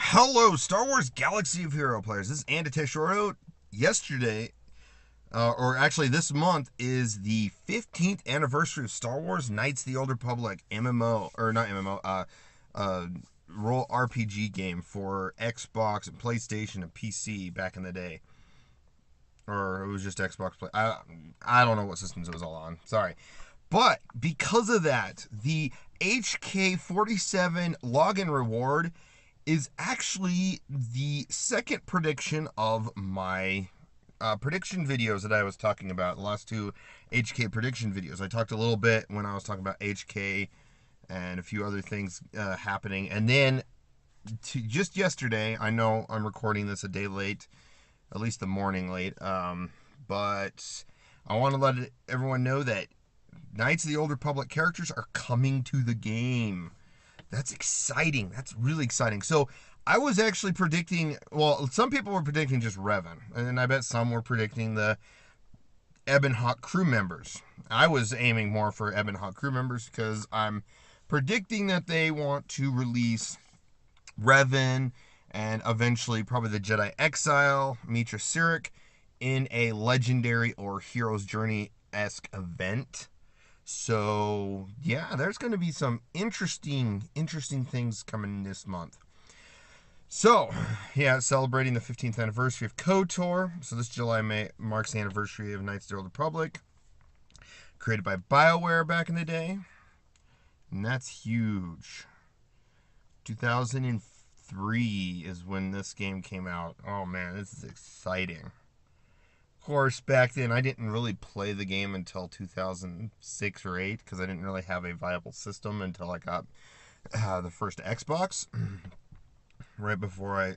Hello, Star Wars Galaxy of Hero players. This is Andy Teixeira. Yesterday, or actually this month, is the 15th anniversary of Star Wars Knights of the Old Republic MMO, or not MMO, role RPG game for Xbox and PlayStation and PC back in the day. Or it was just Xbox Play. I don't know what systems it was all on. Sorry. But because of that, the HK47 login reward is actually the second prediction of my prediction videos that I was talking about, the last two HK prediction videos. I talked a little bit when I was talking about HK and a few other things happening. And then just yesterday, I know I'm recording this a day late, at least the morning late, but I want to let everyone know that Knights of the Old Republic characters are coming to the game. That's exciting. That's really exciting. So I was actually predicting, well, some people were predicting just Revan, and I bet some were predicting the Ebon Hawk crew members. I was aiming more for Ebon Hawk crew members because I'm predicting that they want to release Revan and eventually probably the Jedi Exile, Mitra Sirik, in a Legendary or Hero's Journey-esque event. So, yeah, there's going to be some interesting things coming this month. So, yeah, celebrating the 15th anniversary of KOTOR. So this July marks the anniversary of Knights of the Old Republic, created by BioWare back in the day. And that's huge. 2003 is when this game came out. Oh, man, this is exciting. Of course, back then I didn't really play the game until 2006 or 8 because I didn't really have a viable system until I got the first Xbox. Right before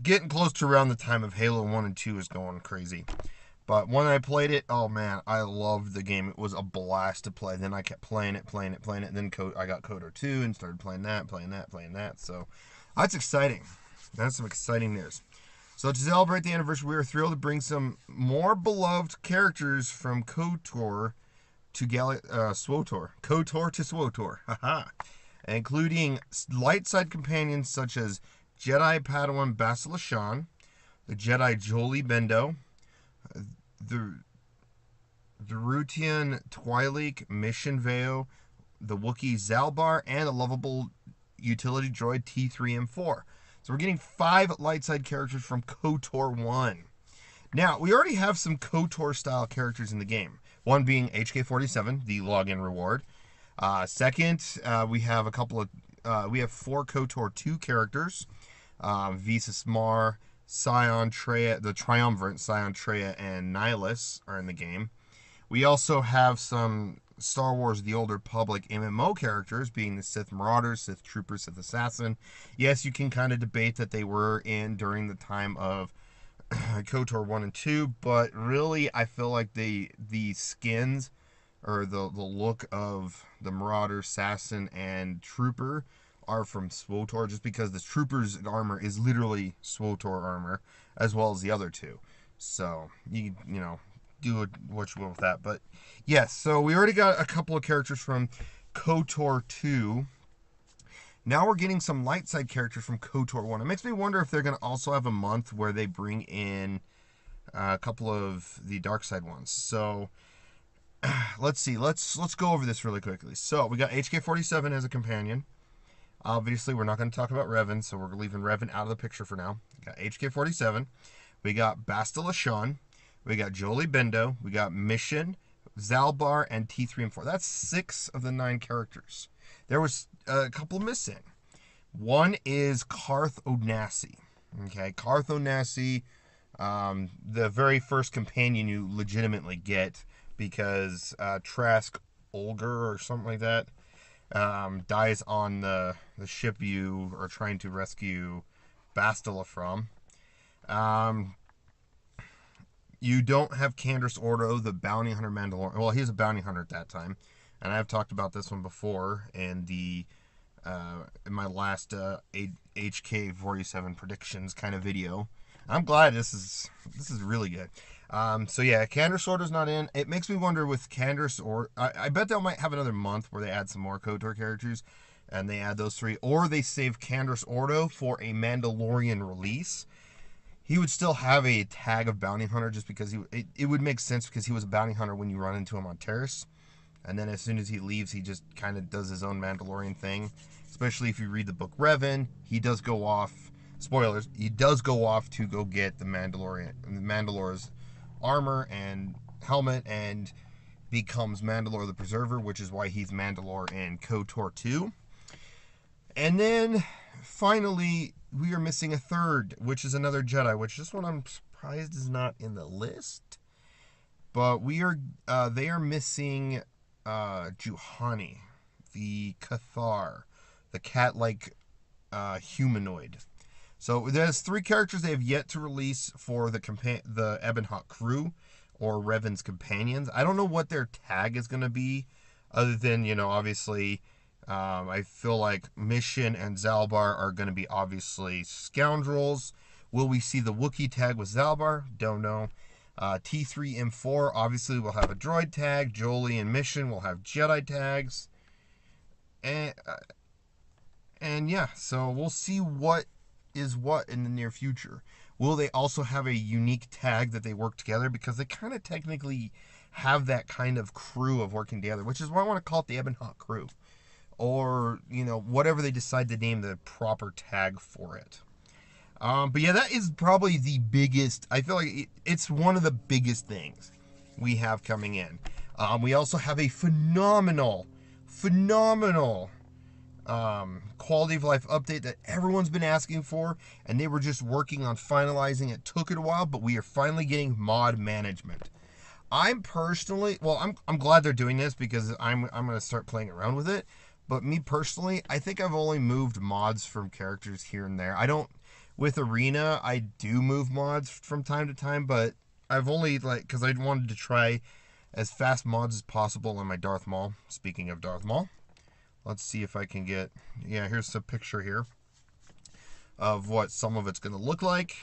getting close to around the time of Halo 1 and 2 is going crazy. But when I played it, oh man, I loved the game. It was a blast to play. Then I kept playing it. Then I got KOTOR 2 and started playing that. So that's exciting. That's some exciting news. So to celebrate the anniversary, we are thrilled to bring some more beloved characters from KOTOR to SWGOH. KOTOR to SWGOH. Haha. Including light side companions such as Jedi Padawan Bastila Shan, the Jedi Jolee Bindo, the Rutian Twi'lek Mission Veo, the Wookiee Zaalbar, and the lovable utility droid T3M4. So we're getting 5 light side characters from KOTOR 1. Now, we already have some KOTOR style characters in the game. One being HK47, the login reward. Second, we have we have 4 KOTOR 2 characters. Visas Mar, Sion, Traya, the Triumvirate, Sion, Traya, and Nihilus are in the game. We also have some Star Wars The Old Republic MMO characters, being the Sith Marauder, Sith Trooper, Sith Assassin. Yes, you can kind of debate that they were in during the time of KOTOR 1 and 2, but really I feel like the skins or the look of the Marauder, Assassin, and Trooper are from SWGOH, just because the Trooper's armor is literally SWGOH armor, as well as the other two. So, you know, do what you will with that. But, yes, so we already got a couple of characters from KOTOR 2. Now we're getting some light side characters from KOTOR 1. It makes me wonder if they're going to also have a month where they bring in a couple of the dark side ones. So, let's see. Let's go over this really quickly. So, we got HK47 as a companion. Obviously, we're not going to talk about Revan, so we're leaving Revan out of the picture for now. We got HK47. We got Bastila Shan. We got Jolee Bindo. We got Mission, Zaalbar, and T3M4. That's 6 of the 9 characters. There was a couple missing. One is Carth Onasi. Okay, Carth Onasi, the very first companion you legitimately get, because Trask Olger or something like that dies on the ship you are trying to rescue Bastila from. You don't have Canderous Ordo, the bounty hunter Mandalorian. Well, he's a bounty hunter at that time, and I've talked about this one before in in my last HK47 predictions kind of video. I'm glad this is really good. So yeah, Canderous Ordo's not in. It makes me wonder with Canderous Ordo. I bet they might have another month where they add some more KOTOR characters, and they add those 3, or they save Candor's Ordo for a Mandalorian release. He would still have a tag of Bounty Hunter just because it would make sense because he was a Bounty Hunter when you run into him on Terrace. And then as soon as he leaves, he just kind of does his own Mandalorian thing. Especially if you read the book Revan, he does go off, spoilers, he does go off to go get the Mandalore's armor and helmet and becomes Mandalore the Preserver, which is why he's Mandalore in KOTOR 2. And then finally, we are missing a third, which is another Jedi, which this one I'm surprised is not in the list. But they are missing Juhani, the KOTOR, the cat-like humanoid. So there's 3 characters they have yet to release for the Ebonhawk crew, or Revan's companions. I don't know what their tag is going to be, other than, obviously, I feel like Mission and Zaalbar are going to be obviously scoundrels. Will we see the Wookiee tag with Zaalbar? Don't know. T3M4 obviously will have a droid tag. Jolee and Mission will have Jedi tags. And yeah, so we'll see what is what in the near future. Will they also have a unique tag that they work together? Because they kind of technically have that kind of crew of working together, which is why I want to call it the Ebonhawk crew. Or, whatever they decide to name the proper tag for it. But yeah, that is probably the biggest, I feel like it's one of the biggest things we have coming in. We also have a phenomenal quality of life update that everyone's been asking for, and they were just working on finalizing it. Took it a while, but we are finally getting mod management. I'm personally, I'm glad they're doing this because I'm going to start playing around with it. But me personally, I think I've only moved mods from characters here and there. I don't, with Arena, I do move mods from time to time, but I've only, because I wanted to try as fast mods as possible on my Darth Maul. Speaking of Darth Maul, let's see if I can get, here's a picture here of what some of it's going to look like.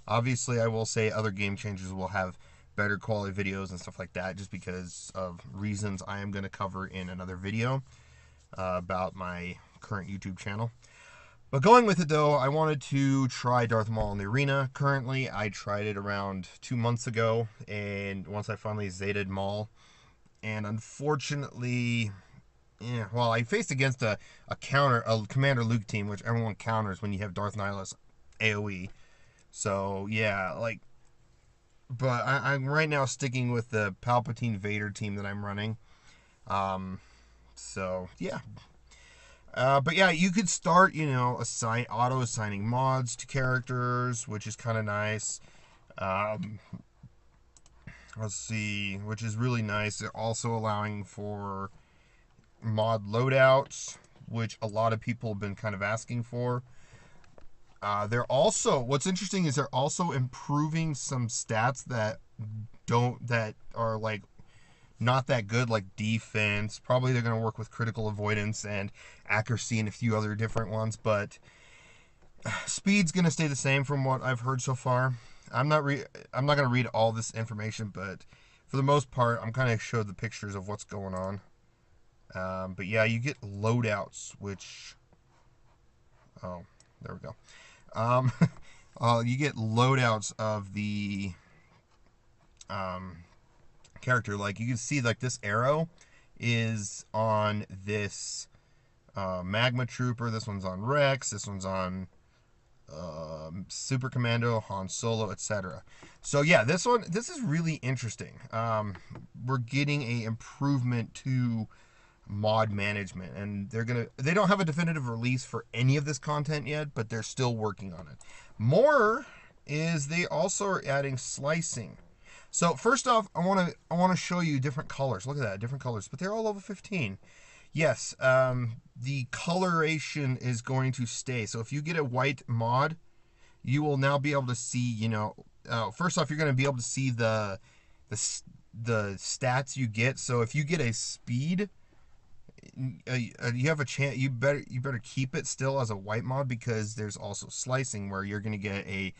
Obviously, I will say other game changers will have better quality videos and stuff like that, just because of reasons I am going to cover in another video about my current YouTube channel. But going with it though, I wanted to try Darth Maul in the arena. Currently, I tried it around 2 months ago, and once I finally Zeta'd Maul, and unfortunately, I faced against a Commander Luke team, which everyone counters when you have Darth Nihilus AoE. So yeah, but I'm right now sticking with the Palpatine Vader team that I'm running. So yeah, but yeah, you could start, auto assigning mods to characters, which is kind of nice. Let's see, which is really nice. They're also allowing for mod loadouts, which a lot of people have been kind of asking for. They're also, what's interesting is they're also improving some stats that are not that good, like defense. Probably they're going to work with critical avoidance and accuracy and a few other different ones, but speed's going to stay the same from what I've heard so far. I'm not going to read all this information, but for the most part, I'm kind of showed the pictures of what's going on. But yeah, you get loadouts, which, oh, there we go. You get loadouts of the character. Like you can see, this arrow is on this Magma Trooper. This one's on Rex. This one's on Super Commando, Han Solo, etc. So yeah, this is really interesting. We're getting a improvement to mod management, and they don't have a definitive release for any of this content yet, but they're still working on it. More is they also are adding slicing. So first off, I want to show you different colors. Look at that, different colors, but they're all level 15. Yes, the coloration is going to stay. So if you get a white mod, you will now be able to see, first off, you're going to be able to see the stats you get. So if you get a speed, you have a chance. You better keep it still as a white mod, because there's also slicing where you're going to get a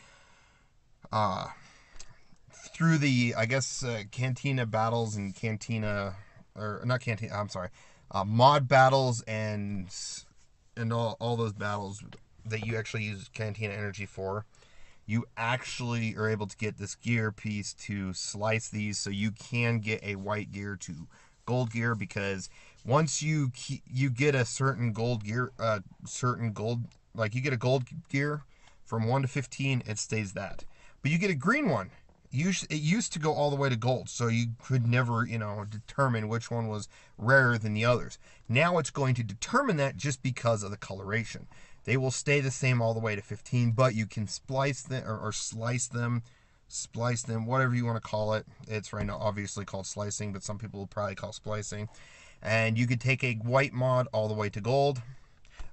through the, I guess, Cantina battles and Cantina or not canteen. I'm sorry, mod battles and all those battles that you actually use Cantina energy for. You actually are able to get this gear piece to slice these, so you can get a white gear to gold gear, because once you get a certain gold gear, like you get a gold gear from 1 to 15, it stays that. But you get a green one. It used to go all the way to gold, so you could never, determine which one was rarer than the others. Now it's going to determine that just because of the coloration. They will stay the same all the way to 15, but you can splice them or slice them, whatever you want to call it. It's right now obviously called slicing, but some people will probably call splicing. And you could take a white mod all the way to gold,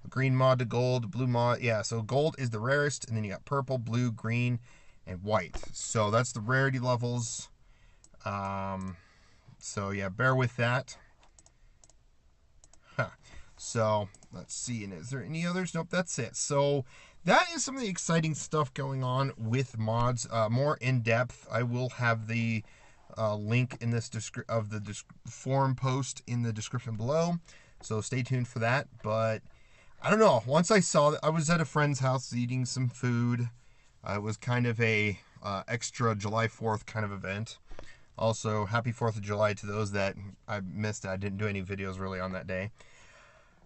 a green mod to gold, blue mod. Yeah, so gold is the rarest, and then you got purple, blue, green, and white. So that's the rarity levels. So yeah, bear with that. So let's see, and is there any others? Nope, that's it. So that is some of the exciting stuff going on with mods. More in depth, I will have the link in this forum post in the description below. So stay tuned for that. But I don't know. Once I saw that, I was at a friend's house eating some food. It was kind of a extra July 4th kind of event. Also, happy 4th of July to those that I missed. I didn't do any videos really on that day.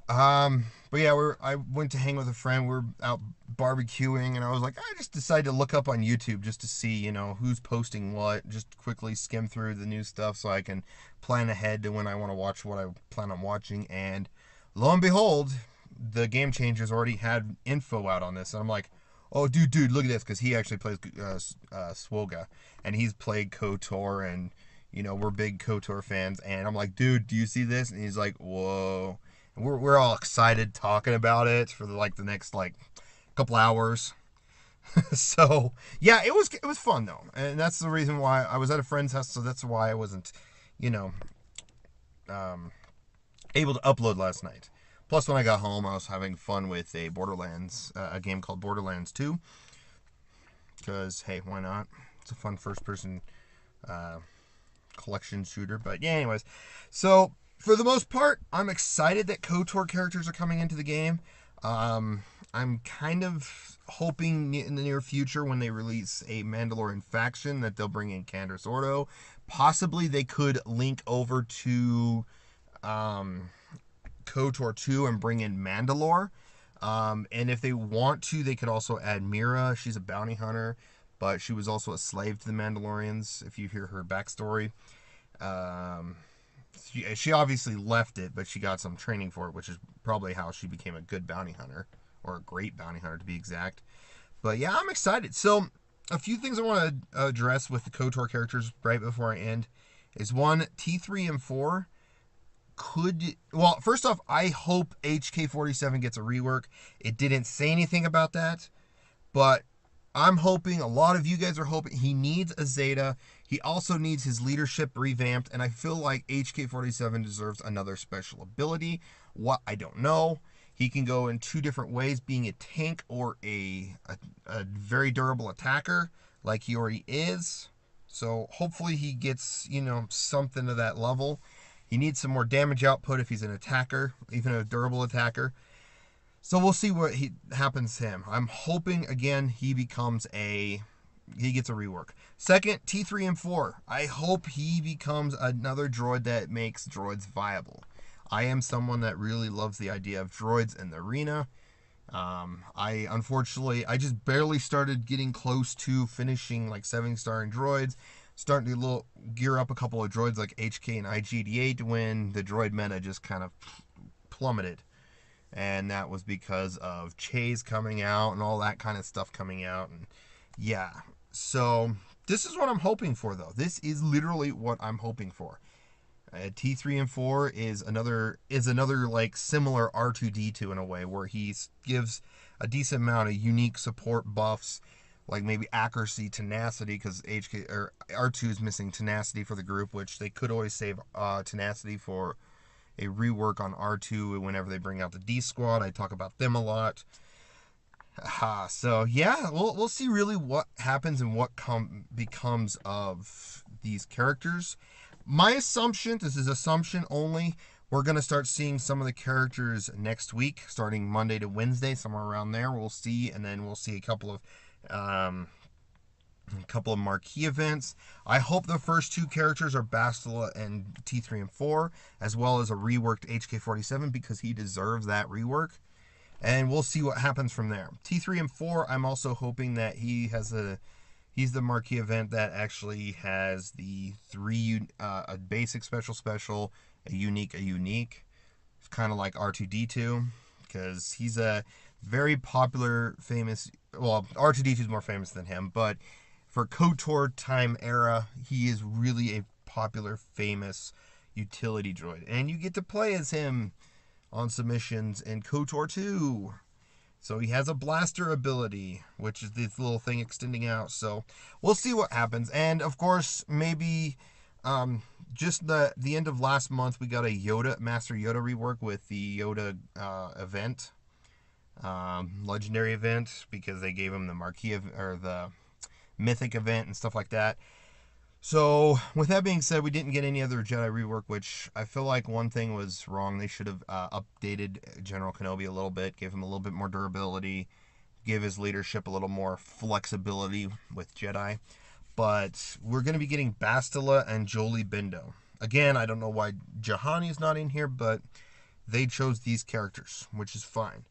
But yeah, I went to hang with a friend. We're out barbecuing, and I was like, I just decided to look up on YouTube just to see, who's posting what. Just quickly skim through the new stuff so I can plan ahead to when I want to watch what I plan on watching. And lo and behold, the Game Changers already had info out on this, and I'm like, oh, dude, look at this, because he actually plays SWGOH, and he's played KOTOR, and we're big KOTOR fans. And I'm like, dude, do you see this? And he's like, whoa. We're all excited talking about it for the next couple hours. So yeah, it was fun though, and that's the reason why I was at a friend's house. So that's why I wasn't, able to upload last night. Plus, when I got home, I was having fun with a game called Borderlands 2. Because hey, why not? It's a fun first-person collection shooter. But yeah, anyways, so. For the most part, I'm excited that KOTOR characters are coming into the game. I'm kind of hoping in the near future, when they release a Mandalorian faction, that they'll bring in Candace Ordo. Possibly they could link over to KOTOR 2 and bring in Mandalore. And if they want to, they could also add Mira. She's a bounty hunter, but she was also a slave to the Mandalorians, if you hear her backstory. She obviously left it, but she got some training for it, which is probably how she became a good bounty hunter, or a great bounty hunter to be exact. But yeah, I'm excited. So a few things I want to address with the KOTOR characters right before I end is one, T3 and 4 well, first off, I hope HK47 gets a rework. It didn't say anything about that, but I'm hoping, a lot of you guys are hoping, he needs a Zeta. He also needs his leadership revamped, and I feel like HK47 deserves another special ability. What? I don't know. He can go in two different ways, being a tank or a very durable attacker, like he already is. So hopefully he gets, something to that level. He needs some more damage output if he's an attacker, even a durable attacker. So we'll see what happens to him. I'm hoping, again, he gets a rework. Second, T3 and 4. I hope he becomes another droid that makes droids viable. I am someone that really loves the idea of droids in the arena. I just barely started getting close to finishing 7-star droids. Starting to gear up a couple of droids like HK and IG-88 when the droid meta just kind of plummeted. And that was because of Chase coming out and all that kind of stuff coming out. And yeah, so this is what I'm hoping for, though. This is literally what I'm hoping for. T3 and 4 is another similar R2-D2 in a way, where he gives a decent amount of unique support buffs, like maybe accuracy, tenacity, because R2 is missing tenacity for the group, which they could always save tenacity for a rework on R2 whenever they bring out the D Squad. I talk about them a lot. So yeah, we'll see really what happens and what becomes of these characters. My assumption, this is assumption only, we're going to start seeing some of the characters next week, starting Monday to Wednesday, somewhere around there. We'll see, and then we'll see a couple of marquee events. I hope the first two characters are Bastila and T3 and 4, as well as a reworked HK47 because he deserves that rework. And we'll see what happens from there. T3 and 4, I'm also hoping that he's the marquee event that actually has the a basic special, a unique. It's kind of like R2D2 because he's a very popular, famous. Well, R2D2 is more famous than him, but for KOTOR time era, he is really a popular, famous utility droid, and you get to play as him on submissions in KOTOR 2. So he has a blaster ability, which is this little thing extending out. So we'll see what happens. And of course, maybe just the end of last month, we got a Master Yoda rework with the Yoda event, legendary event, because they gave him the marquee or the mythic event and stuff like that. So with that being said, we didn't get any other Jedi rework, which I feel like one thing was wrong. They should have updated General Kenobi a little bit, give him a little bit more durability, give his leadership a little more flexibility with Jedi. But we're going to be getting Bastila and Jolee Bindo. Again, I don't know why Juhani's not in here, but they chose these characters, which is fine.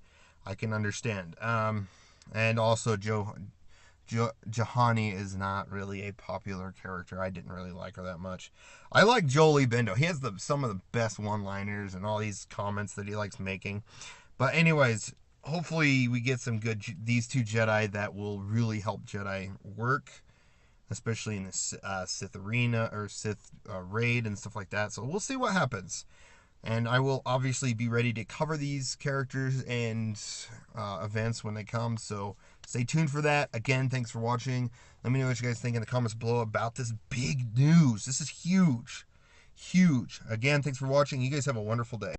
I can understand. And also Juhani is not really a popular character. I didn't really like her that much. I like Jolee Bindo. He has some of the best one-liners and all these comments that he likes making. But anyways, hopefully we get these two Jedi that will really help Jedi work, especially in the Sith arena or Sith raid and stuff like that. So we'll see what happens. And I will obviously be ready to cover these characters and events when they come. So stay tuned for that. Again, thanks for watching. Let me know what you guys think in the comments below about this big news. This is huge. Huge. Again, thanks for watching. You guys have a wonderful day.